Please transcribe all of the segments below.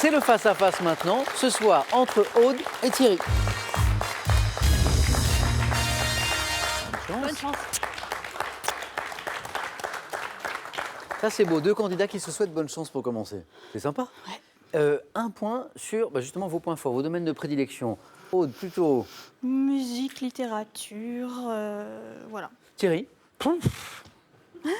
C'est le face-à-face maintenant, ce soir, entre Aude et Thierry. Bonne chance. Ça, c'est beau. Deux candidats qui se souhaitent bonne chance pour commencer. C'est sympa. Ouais. Un point sur justement vos points forts, vos domaines de prédilection. Aude, plutôt. Musique, littérature, voilà. Thierry.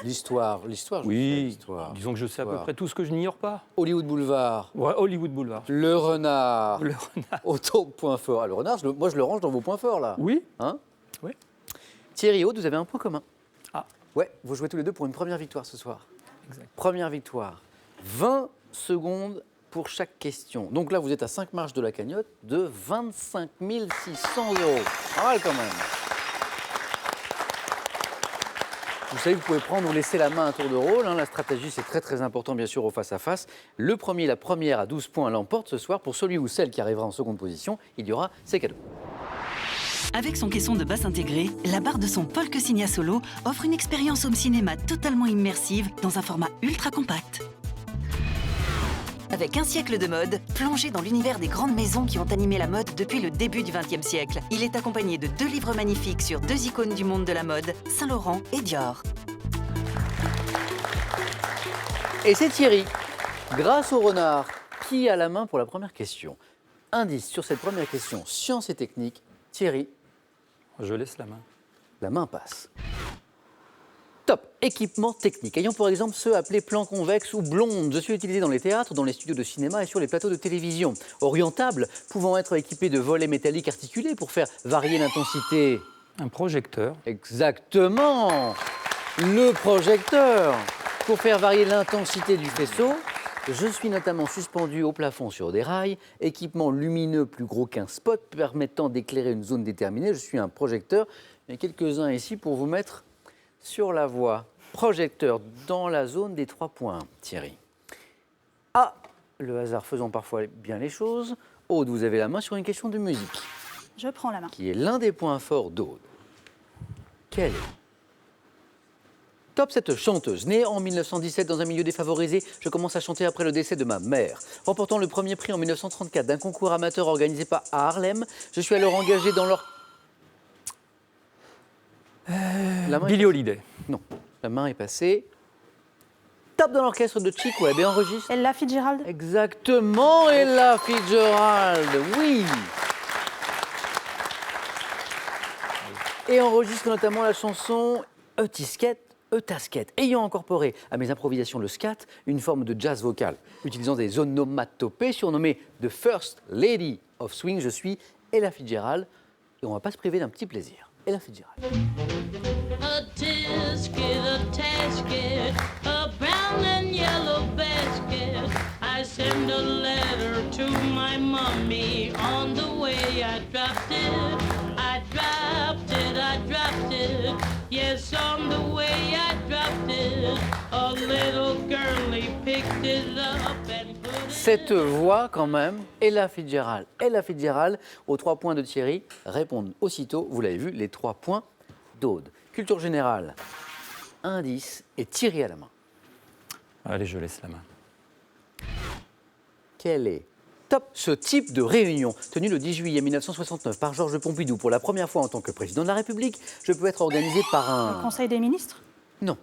L'histoire, je sais, Oui, l'histoire. disons que je sais à peu L'histoire. près tout ce que je n'ignore pas. Hollywood Boulevard. Ouais, Hollywood Boulevard. Le renard. Le renard. Autant de points forts. Ah, le renard, moi je le range dans vos points forts là. Oui. Hein Oui. Thierry et Aude, vous avez un point commun. Ah. Ouais, vous jouez tous les deux pour une première victoire ce soir. Exact. Première victoire. 20 secondes pour chaque question. Donc là, vous êtes à 5 marches de la cagnotte de 25 600 €. Pas mal quand même. Vous savez, vous pouvez prendre ou laisser la main à tour de rôle. La stratégie, c'est très très important, bien sûr, au face-à-face. Le premier, la première à 12 points l'emporte ce soir. Pour celui ou celle qui arrivera en seconde position, il y aura ses cadeaux. Avec son caisson de basse intégré, la barre de son Polk Signia Solo offre une expérience home cinéma totalement immersive dans un format ultra compact. Avec un siècle de mode, plongé dans l'univers des grandes maisons qui ont animé la mode depuis le début du XXe siècle, il est accompagné de 2 livres magnifiques sur 2 icônes du monde de la mode, Saint-Laurent et Dior. Et c'est Thierry, grâce au renard, qui a la main pour la première question. Indice sur cette première question, science et technique. Thierry, Je laisse la main. la main passe. Top, équipement technique. Ayant pour exemple ceux appelés plans convexes ou blondes. Je suis utilisé dans les théâtres, dans les studios de cinéma et sur les plateaux de télévision. Orientable, pouvant être équipé de volets métalliques articulés pour faire varier l'intensité. Un projecteur. Exactement, le projecteur. Pour faire varier l'intensité du faisceau, je suis notamment suspendu au plafond sur des rails, équipement lumineux plus gros qu'un spot permettant d'éclairer une zone déterminée. Je suis un projecteur. Il y en a quelques-uns ici pour vous mettre sur la voie. Projecteur dans la zone des 3 points, Thierry. Ah, le hasard faisant parfois bien les choses. Aude, vous avez la main sur une question de musique, Je prends la main. qui est l'un des points forts d'Aude. Quelle est Top, cette chanteuse. Née en 1917 dans un milieu défavorisé, je commence à chanter après le décès de ma mère. Remportant le premier prix en 1934 d'un concours amateur organisé par à Harlem, je suis alors engagé dans leur... La main est- Billie Holiday. Non, la main est passée. Top dans l'orchestre de Chick Webb et enregistre... Ella Fitzgerald. Exactement, Ella Fitzgerald, oui. Et enregistre notamment la chanson A Tasket, ayant incorporé à mes improvisations le scat, une forme de jazz vocal, utilisant des onomatopées surnommées The First Lady of Swing. Je suis Ella Fitzgerald et on ne va pas se priver d'un petit plaisir. Ella Fitzgerald. A tasket, a brown and yellow basket. I send a letter to my mommy. On the way I dropped it, I dropped it, I dropped it. Yes, on the way I dropped it, a little girlie picked it up and put it. Cette voix, quand même, Ella Fitzgerald. Ella Fitzgerald, aux 3 points de Thierry, répondent aussitôt, vous l'avez vu, les 3 points d'Aude. Culture générale, indice et Thierry à la main. Allez, je laisse la main. Quel est top ce type de réunion tenue le 10 juillet 1969 par Georges Pompidou pour la première fois en tant que président de la République, je peux être organisé par Le un... Conseil des ministres. Non.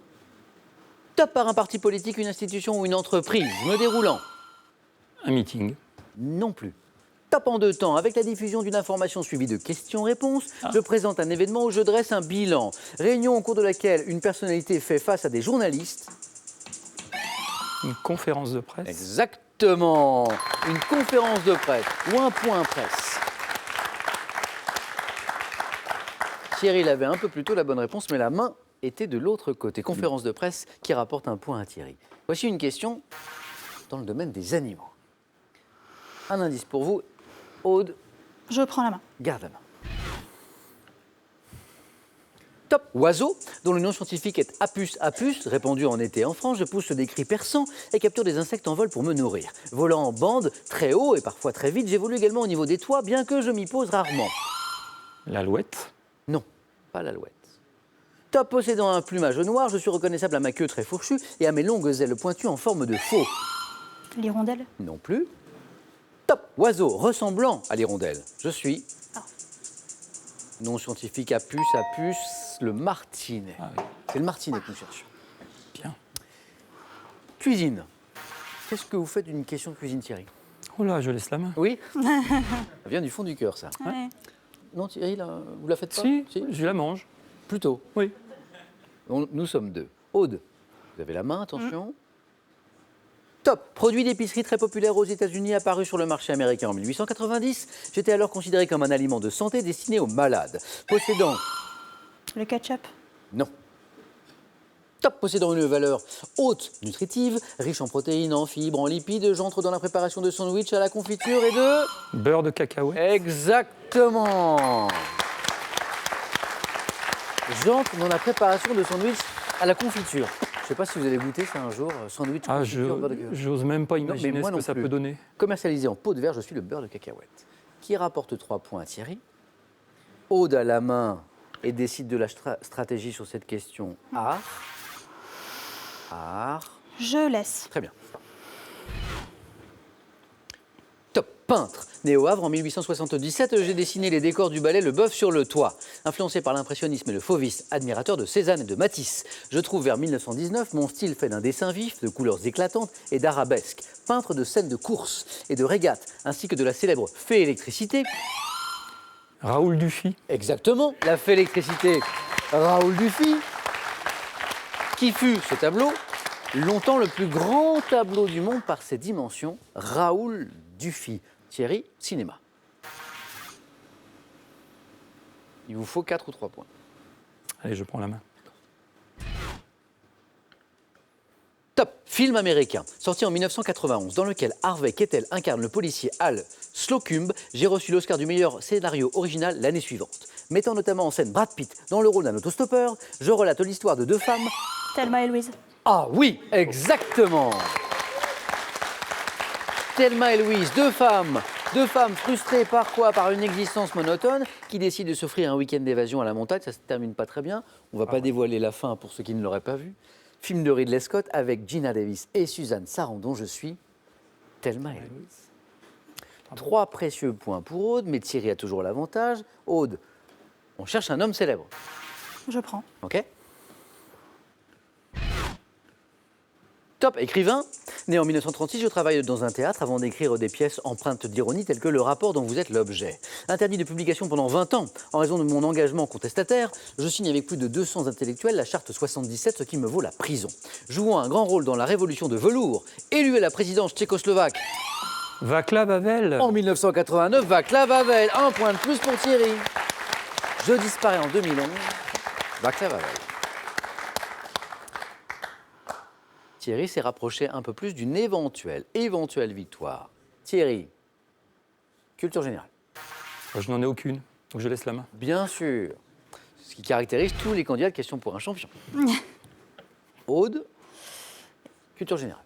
Top par un parti politique, une institution ou une entreprise, me déroulant. Un meeting. Non plus. Top en 2 temps, avec la diffusion d'une information suivie de questions-réponses, je présente un événement où je dresse un bilan. Réunion au cours de laquelle une personnalité fait face à des journalistes. Une conférence de presse. Exactement. Une conférence de presse ou un point presse. Thierry l'avait un peu plus tôt la bonne réponse, mais la main était de l'autre côté. Conférence de presse qui rapporte un point à Thierry. Voici une question dans le domaine des animaux. Un indice pour vous. Aude, Je prends la main. garde la main. Top oiseau, dont le nom scientifique est Apus apus, répandu en été en France. Je pousse des cris perçants et capture des insectes en vol pour me nourrir. Volant en bande, très haut et parfois très vite, j'évolue également au niveau des toits, bien que je m'y pose rarement. L'alouette. Non, pas l'alouette. Top possédant un plumage noir, je suis reconnaissable à ma queue très fourchue et à mes longues ailes pointues en forme de faux. L'hirondelle. Non plus. Top. Oiseau ressemblant à l'hirondelle. Je suis. Ah. Nom scientifique à puce, le martinet. Ah oui. C'est le martinet que nous cherchons. Bien. Cuisine. Qu'est-ce que vous faites d'une question de cuisine, Thierry? Oh là, je laisse la main. Oui. Ça vient du fond du cœur, ça. Ouais. Non, Thierry, là, vous la faites pas? Si, je la mange. Plutôt. Oui. Nous sommes deux. Aude, vous avez la main, attention. Top. Produit d'épicerie très populaire aux États-Unis, apparu sur le marché américain en 1890. J'étais alors considéré comme un aliment de santé destiné aux malades. Possédant. Le ketchup. Non. Top. Possédant une valeur haute, nutritive, riche en protéines, en fibres, en lipides, j'entre dans la préparation de sandwich à la confiture et de. Beurre de cacahuète. Exactement. J'entre dans la préparation de sandwich à la confiture. Je ne sais pas si vous avez goûté ça un jour, sandwich Ah, confiture, beurre de cacahuète. j'ose même pas imaginer moi ce non que ça plus. peut donner. Commercialisé en pot de verre, je suis le beurre de cacahuète. Qui rapporte 3 points à Thierry. Aude à la main et décide de la stratégie sur cette question. Art. Je laisse. Très bien. Top. Peintre. Né au Havre en 1877, j'ai dessiné les décors du ballet Le Bœuf sur le toit. Influencé par l'impressionnisme et le fauvisme, admirateur de Cézanne et de Matisse. Je trouve vers 1919 mon style fait d'un dessin vif, de couleurs éclatantes et d'arabesques. Peintre de scènes de course et de régates, ainsi que de la célèbre fée électricité. Raoul Dufy. Exactement, la fée électricité. Raoul Dufy. Qui fut ce tableau? Longtemps le plus grand tableau du monde par ses dimensions, Raoul Dufy. Thierry, cinéma. Il vous faut 4 ou 3 points. Allez, je prends la main. Top. Film américain, sorti en 1991, dans lequel Harvey Keitel incarne le policier Al Slocumb. J'ai reçu l'Oscar du meilleur scénario original l'année suivante. Mettant notamment en scène Brad Pitt dans le rôle d'un autostoppeur, je relate l'histoire de 2 femmes. Thelma et Louise. Ah oui, exactement. Thelma et Louise, 2 femmes frustrées par quoi? Par une existence monotone, qui décident de s'offrir un week-end d'évasion à la montagne. Ça se termine pas très bien. On va pas dévoiler la fin pour ceux qui ne l'auraient pas vu. Film de Ridley Scott avec Gina Davis et Suzanne Sarandon. Je suis Thelma et Louise. 3 précieux points pour Aude, mais Thierry a toujours l'avantage. Aude, on cherche un homme célèbre. Je prends. Ok. Top. Écrivain. Né en 1936, je travaille dans un théâtre avant d'écrire des pièces empreintes d'ironie telles que Le rapport dont vous êtes l'objet. Interdit de publication pendant 20 ans en raison de mon engagement contestataire, je signe avec plus de 200 intellectuels la charte 77, ce qui me vaut la prison. Jouant un grand rôle dans la révolution de velours, élu à la présidence tchécoslovaque Václav Havel. en 1989, Václav Havel. 1 point de plus pour Thierry. Je disparais en 2011, Václav Havel. Thierry s'est rapproché un peu plus d'une éventuelle victoire. Thierry, culture générale. Je n'en ai aucune, donc je laisse la main. Bien sûr. Ce qui caractérise tous les candidats de questions pour un champion. Aude, culture générale.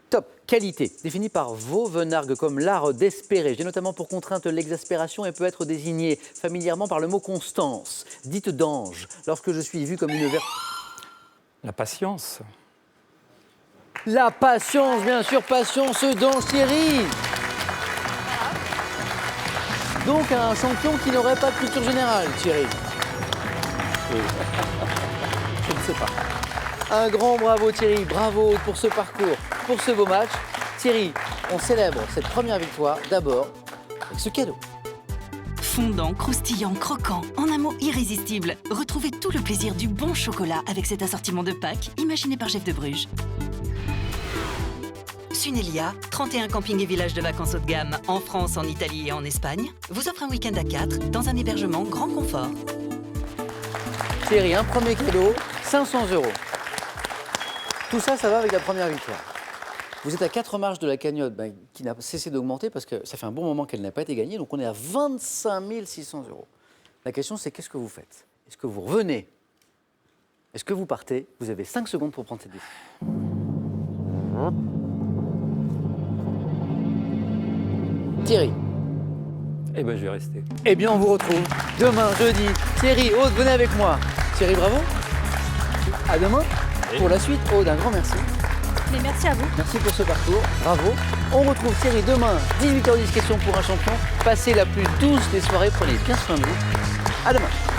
Top. Qualité, définie par Vauvenargues comme l'art d'espérer. J'ai notamment pour contrainte l'exaspération et peut être désignée familièrement par le mot constance, dite d'ange, lorsque je suis vu comme une vertu. La patience. La patience, bien sûr, patience d'ange, Thierry. Donc un champion qui n'aurait pas de culture générale, Thierry. Oui. Je ne sais pas. Un grand bravo Thierry, bravo pour ce parcours, pour ce beau match. Thierry, on célèbre cette première victoire d'abord avec ce cadeau. Fondant, croustillant, croquant, en un mot irrésistible. Retrouvez tout le plaisir du bon chocolat avec cet assortiment de Pâques imaginé par Jeff de Bruges. Sunelia, 31 campings et villages de vacances haut de gamme en France, en Italie et en Espagne, vous offre un week-end à 4 dans un hébergement grand confort. Thierry, un premier cadeau, 500 €. Tout ça, ça va avec la première victoire. Vous êtes à 4 marches de la cagnotte qui n'a cessé d'augmenter parce que ça fait un bon moment qu'elle n'a pas été gagnée. Donc on est à 25 600 €. La question, c'est qu'est-ce que vous faites? Est-ce que vous revenez? Est-ce que vous partez? Vous avez 5 secondes pour prendre cette décision. Thierry. Eh ben, je vais rester. Eh bien, on vous retrouve demain, jeudi. Thierry, Aude, venez avec moi. Thierry, bravo. À demain pour la suite. Aude, un grand merci. Mais merci à vous. Merci pour ce parcours. Bravo. On retrouve Thierry demain, 18h10 questions pour un champion. Passez la plus douce des soirées, prenez bien soin de vous. À demain.